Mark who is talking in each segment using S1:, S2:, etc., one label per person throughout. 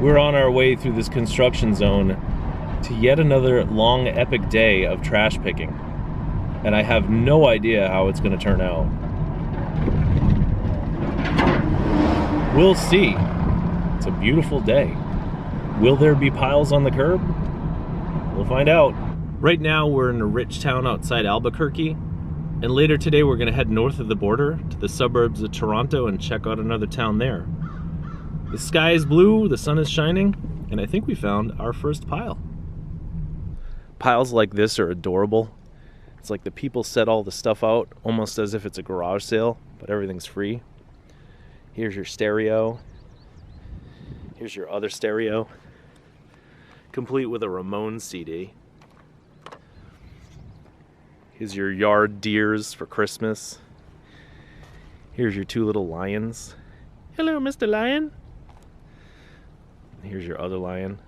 S1: We're on our way through this construction zone to yet another long, epic day of trash picking. And I have no idea how it's going to turn out. We'll see. It's a beautiful day. Will there be piles on the curb? We'll find out. Right now we're in a rich town outside Albuquerque. And later today we're going to head north of the border to the suburbs of Toronto and check out another town there. The sky is blue, the sun is shining, and I think we found our first pile. Piles like this are adorable. It's like the people set all the stuff out almost as if it's a garage sale, but everything's free. Here's your stereo. Here's your other stereo, complete with a Ramones CD. Here's your yard deers for Christmas. Here's your two little lions. Hello, Mr. Lion. Here's your other lion.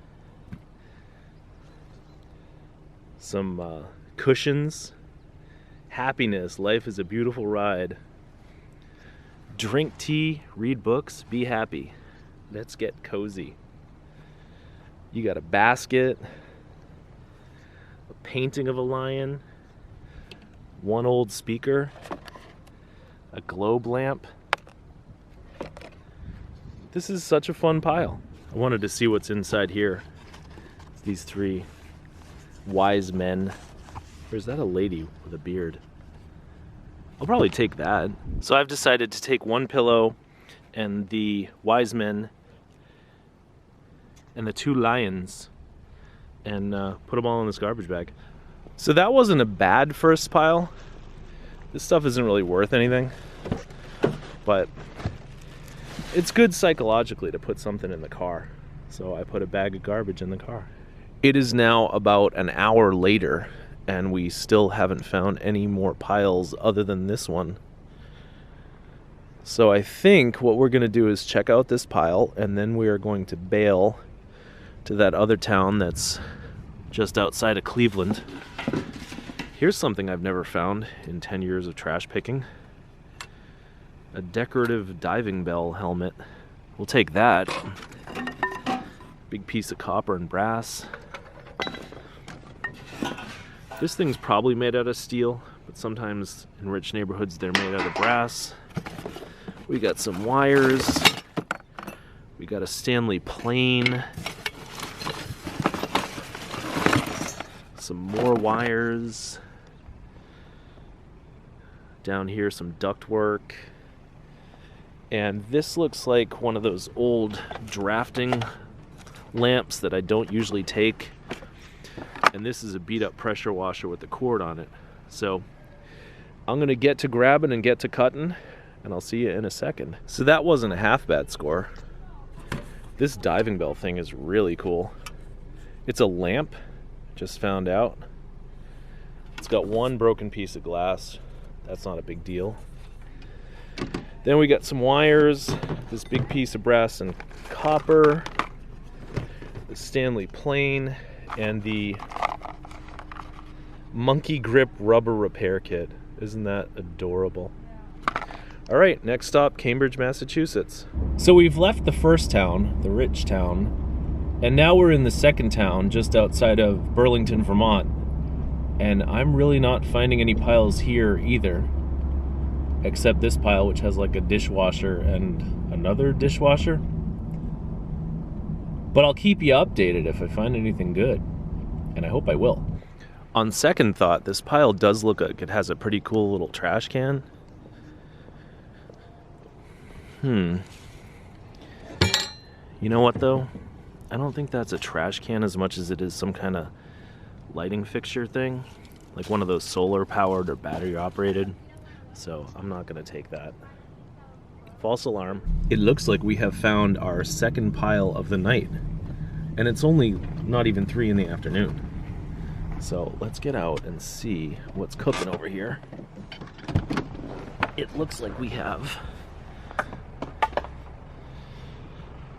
S1: Some cushions. Happiness. Life is a beautiful ride. Drink tea, read books, be happy. Let's get cozy. You got a basket, a painting of a lion, one old speaker, a globe lamp. This is such a fun pile. I wanted to see what's inside here. It's these three wise men. Or is that a lady with a beard? I'll probably take that. So I've decided to take one pillow and the wise men and the two lions and put them all in this garbage bag. So that wasn't a bad first pile. This stuff isn't really worth anything, but it's good psychologically to put something in the car. So I put a bag of garbage in the car. It is now about an hour later, and we still haven't found any more piles other than this one. So I think what we're going to do is check out this pile, and then we are going to bail to that other town that's just outside of Cleveland. Here's something I've never found in 10 years of trash picking. A decorative diving bell helmet. We'll take that. Big piece of copper and brass. This thing's probably made out of steel, but sometimes in rich neighborhoods they're made out of brass. We got some wires. We got a Stanley plane. Some more wires. Down here some ductwork. And this looks like one of those old drafting lamps that I don't usually take. And this is a beat up pressure washer with the cord on it. So I'm gonna get to grabbing and get to cutting, and I'll see you in a second. So that wasn't a half bad score. This diving bell thing is really cool. It's a lamp, just found out. It's got one broken piece of glass. That's not a big deal. Then we got some wires, this big piece of brass and copper, the Stanley plane, and the monkey grip rubber repair kit. Isn't that adorable? All right, next stop, Cambridge, Massachusetts. So we've left the first town, the rich town, and now we're in the second town just outside of Burlington, Vermont. And I'm really not finding any piles here either, except this pile, which has like a dishwasher and another dishwasher. But I'll keep you updated if I find anything good, and I hope I will. On second thought, this pile does look like it has a pretty cool little trash can. You know what though? I don't think that's a trash can as much as it is some kind of lighting fixture thing, like one of those solar powered or battery operated. So I'm not gonna take that. False alarm. It looks like we have found our second pile of the night, and it's only not even 3 in the afternoon. So let's get out and see what's cooking over here. It looks like we have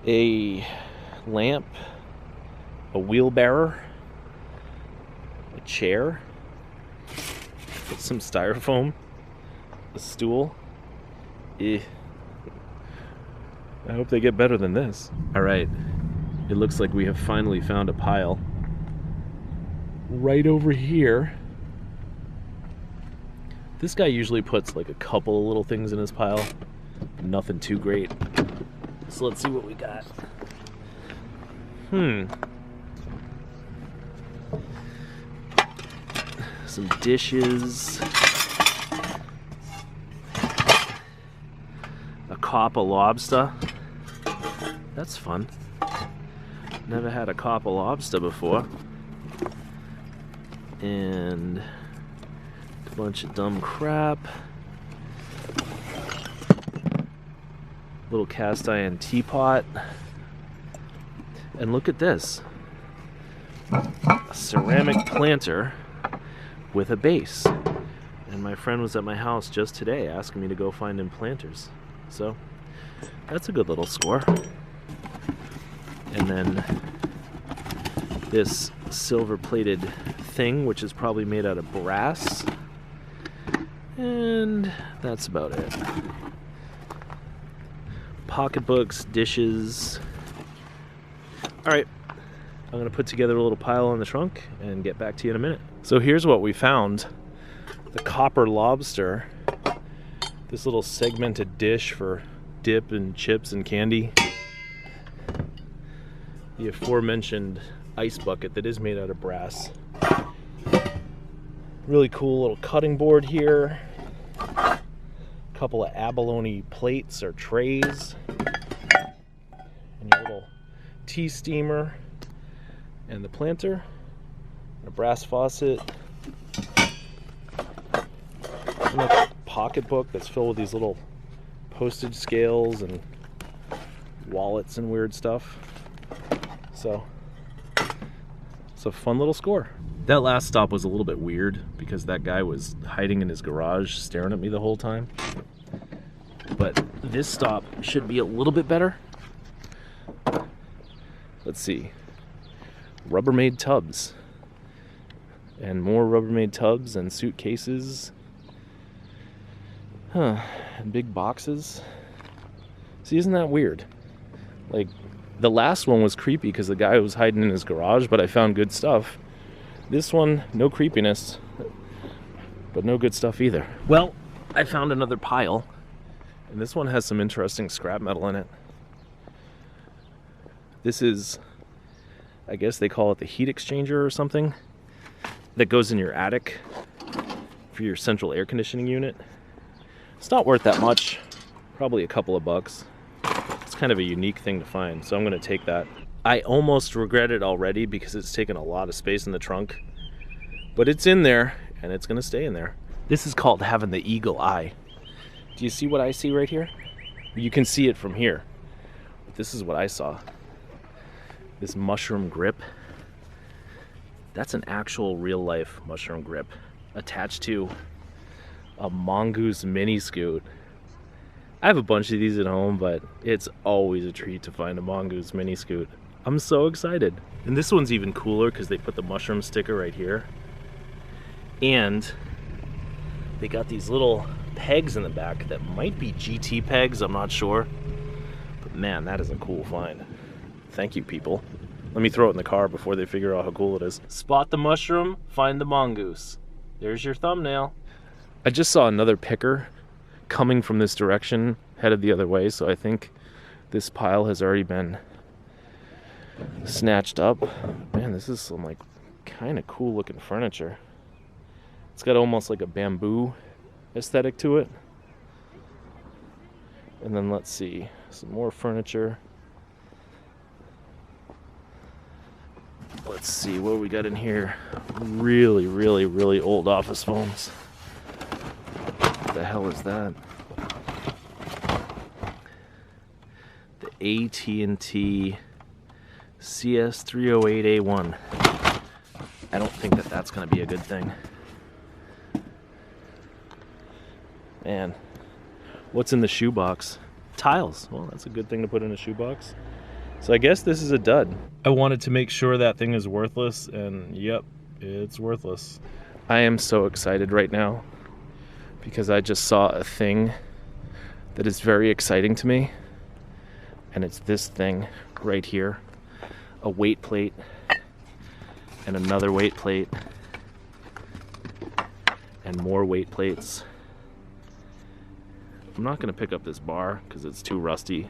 S1: a lamp, a wheelbarrow, a chair, some styrofoam, a stool. I hope they get better than this. All right, It looks like we have finally found a pile right over here. This guy usually puts like a couple of little things in his pile, nothing too great. So let's see what we got. Some dishes, a cop of lobster. That's fun. Never had a cop of lobster before. And a bunch of dumb crap. Little cast iron teapot. And look at this. A ceramic planter with a base. And my friend was at my house just today asking me to go find him planters. So that's a good little score. And then this silver plated thing, which is probably made out of brass. And that's about it. Pocketbooks, dishes. Alright, I'm going to put together a little pile on the trunk and get back to you in a minute. So here's what we found. The copper lobster. This little segmented dish for dip and chips and candy. The aforementioned ice bucket that is made out of brass. Really cool little cutting board here. A couple of abalone plates or trays. And your little tea steamer. And the planter. And a brass faucet. And a pocketbook that's filled with these little postage scales and wallets and weird stuff. So it's a fun little score. That last stop was a little bit weird because that guy was hiding in his garage staring at me the whole time. But this stop should be a little bit better. Let's see. Rubbermaid tubs. And more Rubbermaid tubs and suitcases. And big boxes. See, isn't that weird? Like, the last one was creepy because the guy was hiding in his garage, but I found good stuff. This one, no creepiness, but no good stuff either. Well, I found another pile, and this one has some interesting scrap metal in it. This is, I guess they call it the heat exchanger or something, that goes in your attic for your central air conditioning unit. It's not worth that much, probably a couple of bucks. It's kind of a unique thing to find, so I'm going to take that. I almost regret it already because it's taken a lot of space in the trunk, but it's in there and it's going to stay in there. This is called having the eagle eye. Do you see what I see right here? You can see it from here, but this is what I saw. This mushroom grip. That's an actual real life mushroom grip attached to a Mongoose mini scoot. I have a bunch of these at home, but it's always a treat to find a Mongoose mini scoot. I'm so excited. And this one's even cooler because they put the mushroom sticker right here. And they got these little pegs in the back that might be GT pegs, I'm not sure. But man, that is a cool find. Thank you, people. Let me throw it in the car before they figure out how cool it is. Spot the mushroom, find the mongoose. There's your thumbnail. I just saw another picker coming from this direction, headed the other way, so I think this pile has already been snatched up. Man, this is some like kind of cool looking furniture. It's got almost like a bamboo aesthetic to it. And then let's see, some more furniture. Let's see what we got in here. Really, really, really old office phones. What the hell is that? The AT&T CS308A1. I don't think that that's going to be a good thing. Man, what's in the shoebox? Tiles. Well, that's a good thing to put in a shoebox. So I guess this is a dud. I wanted to make sure that thing is worthless, and yep, it's worthless. I am so excited right now because I just saw a thing that is very exciting to me, and it's this thing right here. a weight plate and another weight plate and more weight plates. I'm not going to pick up this bar because it's too rusty.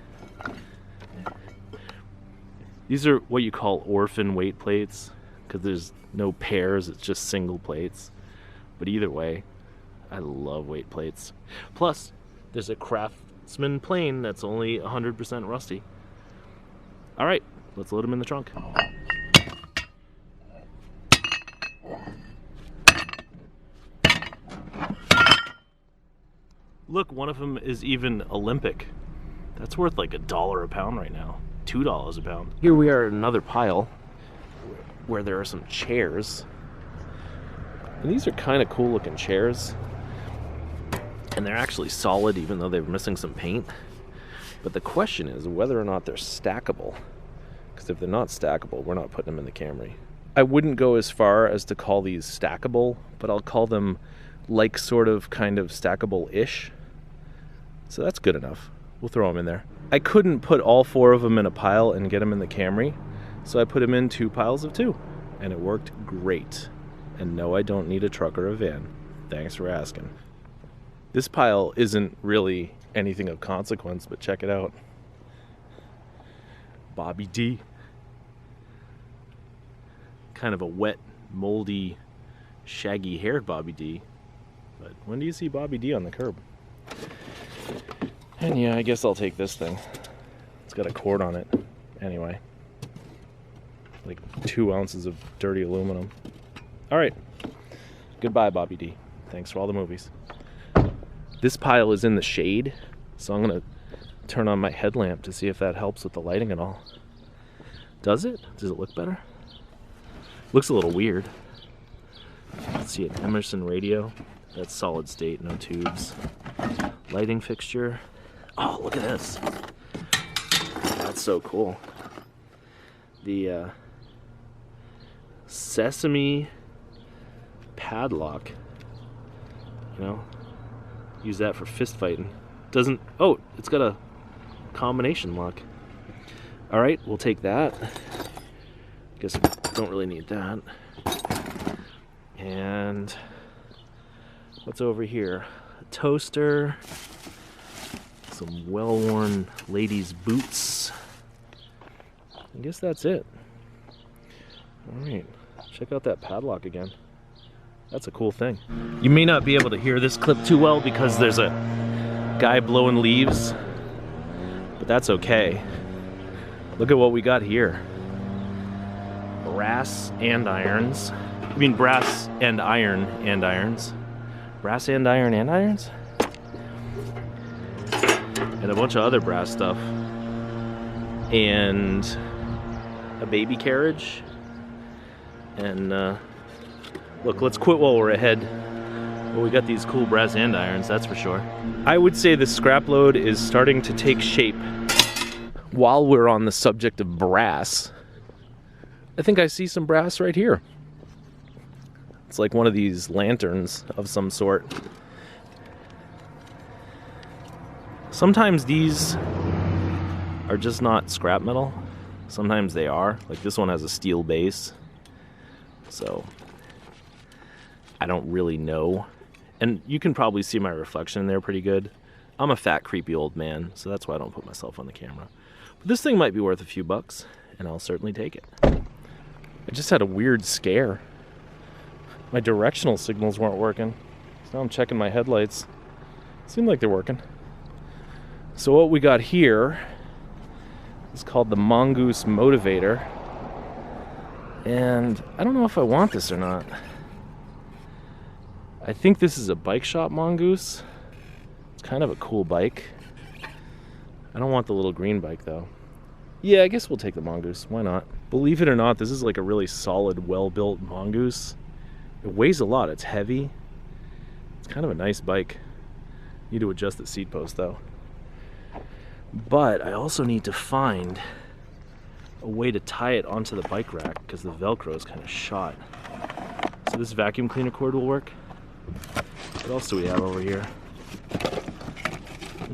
S1: These are what you call orphan weight plates because there's no pairs, it's just single plates. But either way, I love weight plates. Plus, there's a Craftsman plane that's only 100% rusty. All right, let's load them in the trunk. Look, one of them is even Olympic. That's worth like $1 a pound right now. $2 a pound. Here we are at another pile where there are some chairs. And these are kind of cool looking chairs. And they're actually solid even though they're missing some paint. But the question is whether or not they're stackable. Because if they're not stackable, we're not putting them in the Camry. I wouldn't go as far as to call these stackable, but I'll call them like sort of kind of stackable-ish. So that's good enough. We'll throw them in there. I couldn't put all 4 of them in a pile and get them in the Camry, so I put them in 2 piles of 2, and it worked great. And no, I don't need a truck or a van. Thanks for asking. This pile isn't really anything of consequence, but check it out. Bobby D. Kind of a wet, moldy, shaggy-haired Bobby D. But when do you see Bobby D on the curb? And yeah, I guess I'll take this thing. It's got a cord on it. Anyway. Like 2 ounces of dirty aluminum. Alright. Goodbye, Bobby D. Thanks for all the movies. This pile is in the shade, so I'm going to turn on my headlamp to see if that helps with the lighting at all. Does it? Does it look better? Looks a little weird. Let's see, an Emerson radio. That's solid state, no tubes. Lighting fixture. Oh, look at this. That's so cool. The sesame padlock. You know, use that for fist fighting. Doesn't, oh, it's got a combination lock. All right, we'll take that. Guess we don't really need that. And what's over here? A toaster, some well-worn ladies' boots. I guess that's it. All right, check out that padlock again. That's a cool thing. You may not be able to hear this clip too well because there's a guy blowing leaves, but that's okay. Look at what we got here. Brass andirons. I mean brass and iron andirons. Brass andiron andirons? And a bunch of other brass stuff. And a baby carriage. And look, let's quit while we're ahead. Well, we got these cool brass andirons, that's for sure. I would say the scrap load is starting to take shape. While we're on the subject of brass, I think I see some brass right here. It's like one of these lanterns of some sort. Sometimes these are just not scrap metal. Sometimes they are. Like this one has a steel base. So I don't really know. And you can probably see my reflection in there pretty good. I'm a fat, creepy old man, so that's why I don't put myself on the camera. But this thing might be worth a few bucks, and I'll certainly take it. I just had a weird scare. My directional signals weren't working. So now I'm checking my headlights. Seem like they're working. So what we got here is called the Mongoose Motivator. And I don't know if I want this or not. I think this is a bike shop Mongoose. It's kind of a cool bike. I don't want the little green bike though. Yeah, I guess we'll take the Mongoose. Why not? Believe it or not, this is like a really solid, well-built Mongoose. It weighs a lot. It's heavy. It's kind of a nice bike. Need to adjust the seat post though. But I also need to find a way to tie it onto the bike rack because the Velcro is kind of shot. So this vacuum cleaner cord will work. What else do we have over here?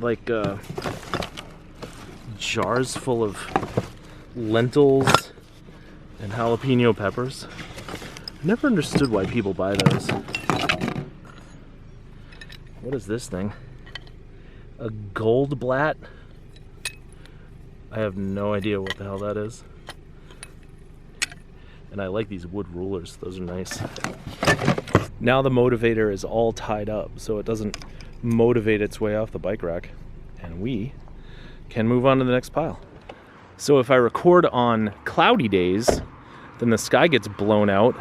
S1: Like jars full of lentils and jalapeno peppers. I never understood why people buy those. What is this thing? A Goldblatt? I have no idea what the hell that is. And I like these wood rulers, those are nice. Now the motivator is all tied up, so it doesn't motivate its way off the bike rack. And we can move on to the next pile. So if I record on cloudy days, then the sky gets blown out.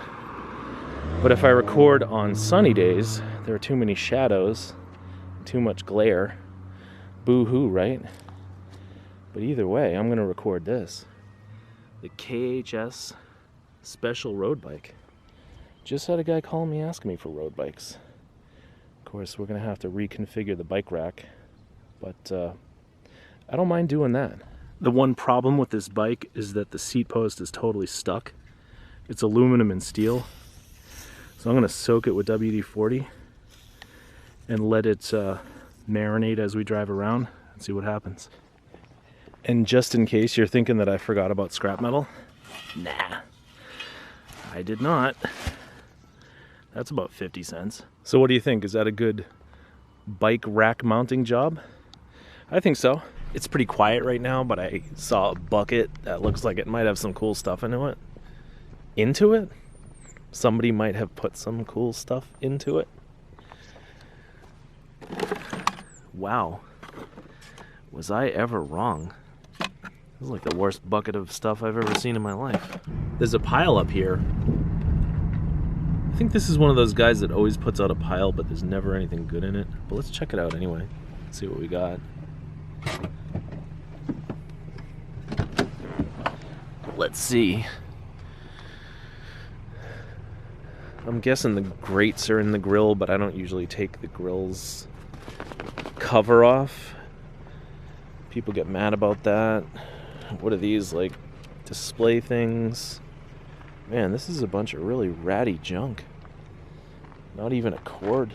S1: But if I record on sunny days, there are too many shadows, too much glare. Boo-hoo, right? But either way, I'm gonna record this. The KHS Special Road Bike. Just had a guy call me asking me for road bikes. Of course, we're gonna have to reconfigure the bike rack, but I don't mind doing that. The one problem with this bike is that the seat post is totally stuck. It's aluminum and steel. So I'm gonna soak it with WD-40 and let it marinate as we drive around and see what happens. And just in case you're thinking that I forgot about scrap metal, nah, I did not. That's about 50 cents. So what do you think? Is that a good bike rack mounting job? I think so. It's pretty quiet right now, but I saw a bucket that looks like it might have some cool stuff into it. Into it? Somebody might have put some cool stuff into it. Wow. Was I ever wrong? This is like the worst bucket of stuff I've ever seen in my life. There's a pile up here. I think this is one of those guys that always puts out a pile, but there's never anything good in it. But let's check it out anyway. See what we got. Let's see. I'm guessing the grates are in the grill, but I don't usually take the grill's cover off. People get mad about that. What are these, like display things? Man, this is a bunch of really ratty junk. Not even a cord.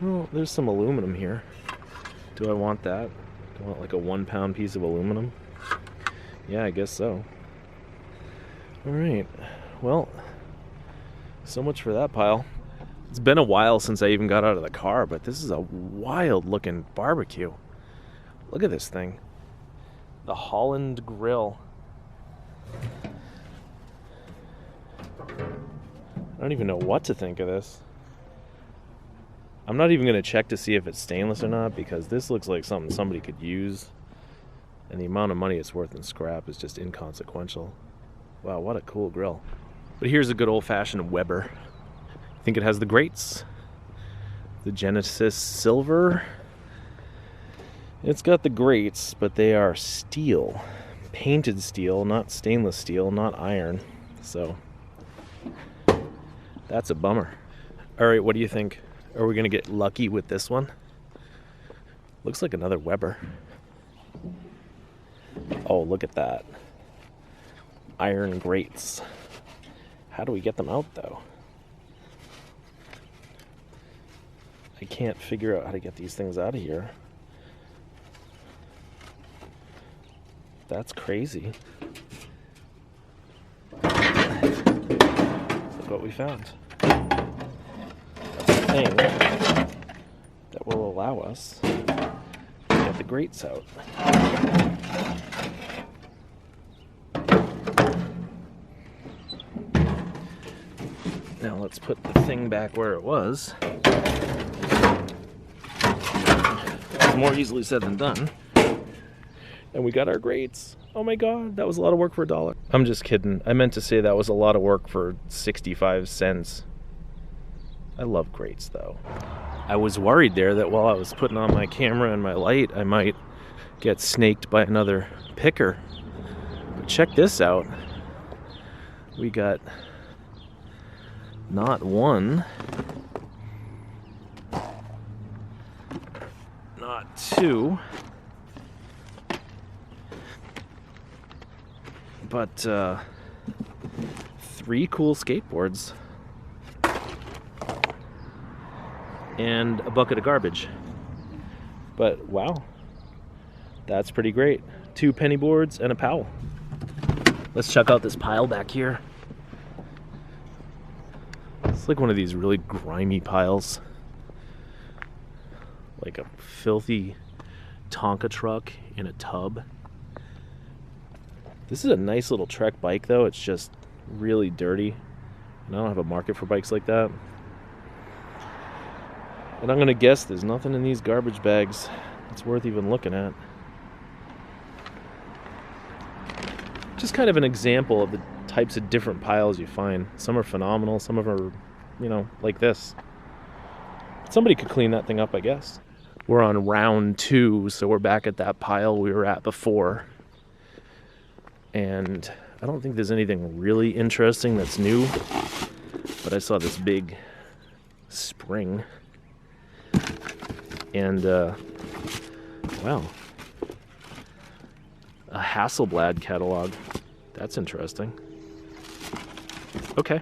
S1: Well, there's some aluminum here. Do I want that? Do I want like a 1 pound piece of aluminum? Yeah, I guess so. Alright, well, so much for that pile. It's been a while since I even got out of the car, but this is a wild looking barbecue. Look at this thing. The Holland Grill. I don't even know what to think of this. I'm not even going to check to see if it's stainless or not, because this looks like something somebody could use. And the amount of money it's worth in scrap is just inconsequential. Wow, what a cool grill. But here's a good old-fashioned Weber. I think it has the grates. The Genesis Silver. It's got the grates, but they are steel. Painted steel, not stainless steel, not iron. So, that's a bummer. Alright, what do you think? Are we going to get lucky with this one? Looks like another Weber. Oh, look at that. Iron grates. How do we get them out, though? I can't figure out how to get these things out of here. That's crazy. Look what we found. A thing that will allow us to get the grates out. Now let's put the thing back where it was. It's more easily said than done. And we got our grates. Oh my god, that was a lot of work for $1. I'm just kidding. I meant to say that was a lot of work for 65 cents. I love grates though. I was worried there that while I was putting on my camera and my light, I might get snaked by another picker. But check this out. We got not one, not two, but 3 cool skateboards and a bucket of garbage. But wow, that's pretty great. 2 penny boards and a Powell. Let's check out this pile back here. It's like one of these really grimy piles. Like a filthy Tonka truck in a tub. This is a nice little Trek bike though, it's just really dirty. And I don't have a market for bikes like that. And I'm gonna guess there's nothing in these garbage bags that's worth even looking at. Just kind of an example of the types of different piles you find. Some are phenomenal, some of them are, you know, like this. Somebody could clean that thing up, I guess. We're on round 2, so we're back at that pile we were at before. And I don't think there's anything really interesting that's new, but I saw this big spring. And, wow. A Hasselblad catalog. That's interesting. Okay.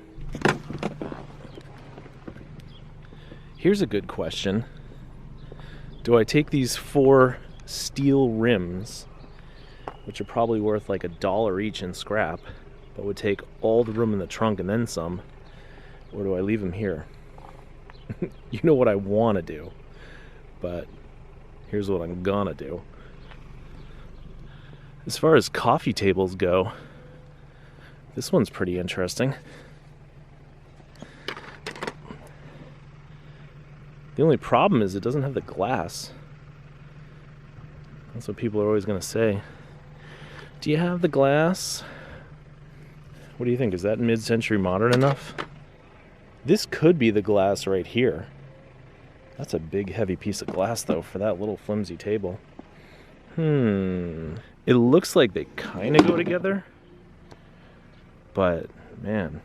S1: Here's a good question. Do I take these 4 steel rims, which are probably worth like $1 each in scrap, but would take all the room in the trunk and then some, or do I leave them here? You know what I want to do, but here's what I'm gonna do. As far as coffee tables go, this one's pretty interesting. The only problem is it doesn't have the glass. That's what people are always going to say. Do you have the glass? What do you think? Is that mid-century modern enough? This could be the glass right here. That's a big, heavy piece of glass, though, for that little flimsy table. It looks like they kind of go together. But, man,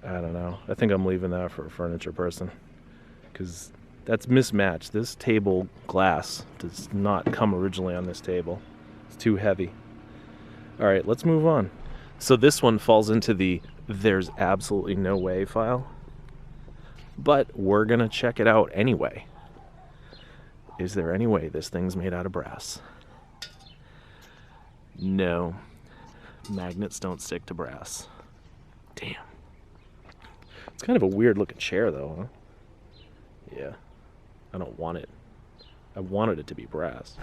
S1: I don't know. I think I'm leaving that for a furniture person. Because that's mismatched. This table glass does not come originally on this table. It's too heavy. All right, let's move on. So this one falls into the "there's absolutely no way" file. But we're going to check it out anyway. Is there any way this thing's made out of brass? No. Magnets don't stick to brass. Damn. It's kind of a weird looking chair though, huh? Yeah, I don't want it. I wanted it to be brass.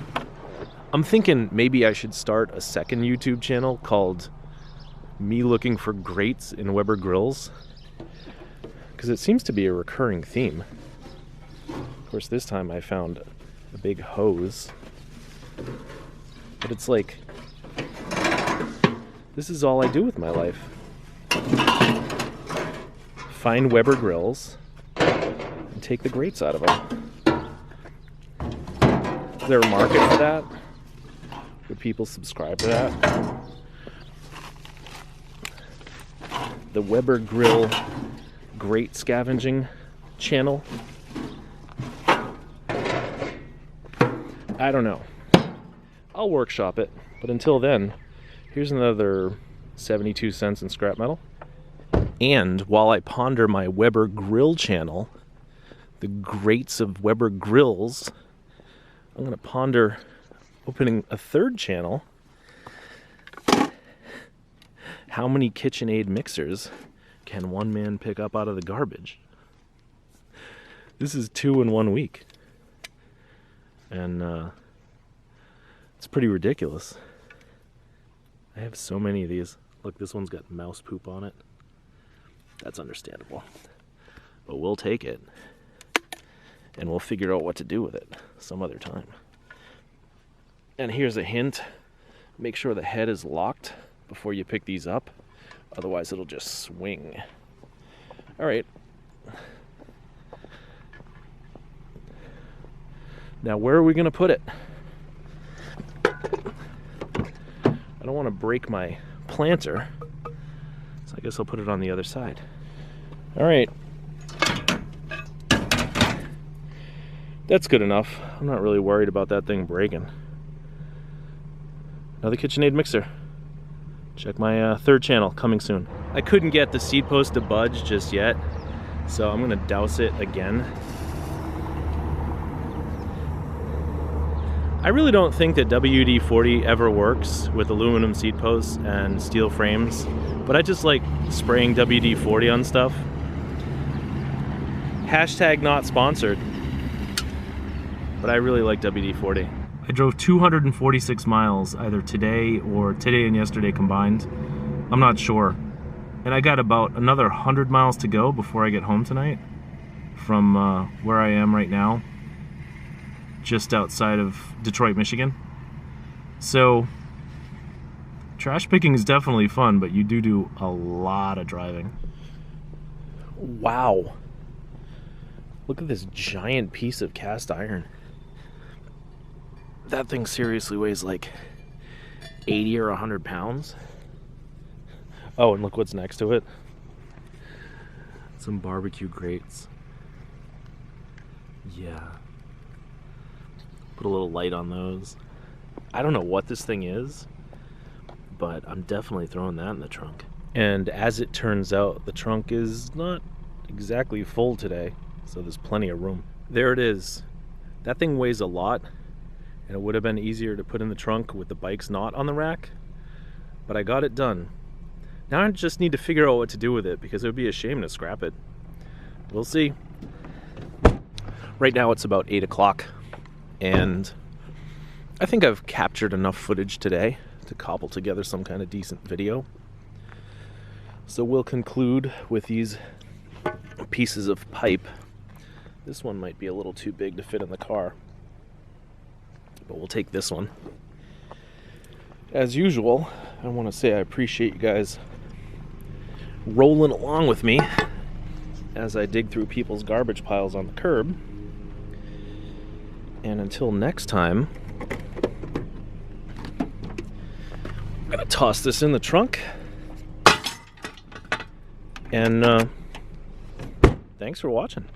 S1: I'm thinking maybe I should start a second YouTube channel called Me Looking for Grates in Weber Grills, because it seems to be a recurring theme. Of course, this time I found a big hose, but it's like, this is all I do with my life. Find Weber grills and take the grates out of them. Is there a market for that? Would people subscribe to that? The Weber Grill Grate Scavenging channel? I don't know. I'll workshop it, but until then, here's another 72 cents in scrap metal. And while I ponder my Weber Grill channel, the grates of Weber Grills, I'm going to ponder opening a third channel. How many KitchenAid mixers can one man pick up out of the garbage? This is 2 in 1 week. And it's pretty ridiculous. I have so many of these. Look, this one's got mouse poop on it. That's understandable. But we'll take it. And we'll figure out what to do with it some other time. And here's a hint. Make sure the head is locked before you pick these up. Otherwise it'll just swing. Alright. Now where are we going to put it? I don't want to break my planter, so I guess I'll put it on the other side. Alright. That's good enough. I'm not really worried about that thing breaking. Another KitchenAid mixer. Check my third channel, coming soon. I couldn't get the seat post to budge just yet, so I'm going to douse it again. I really don't think that WD-40 ever works with aluminum seat posts and steel frames, but I just like spraying WD-40 on stuff. Hashtag not sponsored, but I really like WD-40. I drove 246 miles either today or today and yesterday combined. I'm not sure. And I got about another 100 miles to go before I get home tonight from where I am right now, just outside of Detroit, Michigan. So trash picking is definitely fun, but you do a lot of driving. Wow. Look at this giant piece of cast iron. That thing seriously weighs like 80 or 100 pounds. Oh, and look what's next to it. Some barbecue grates. Yeah. Put a little light on those. I don't know what this thing is, but I'm definitely throwing that in the trunk. And as it turns out, the trunk is not exactly full today, so there's plenty of room. There it is. That thing weighs a lot, and it would have been easier to put in the trunk with the bikes not on the rack, but I got it done. Now I just need to figure out what to do with it, because it would be a shame to scrap it. We'll see. Right now it's about 8 o'clock, and I think I've captured enough footage today to cobble together some kind of decent video. So we'll conclude with these pieces of pipe. This one might be a little too big to fit in the car, but we'll take this one. As usual, I want to say I appreciate you guys rolling along with me as I dig through people's garbage piles on the curb. And until next time, I'm gonna toss this in the trunk. And thanks for watching.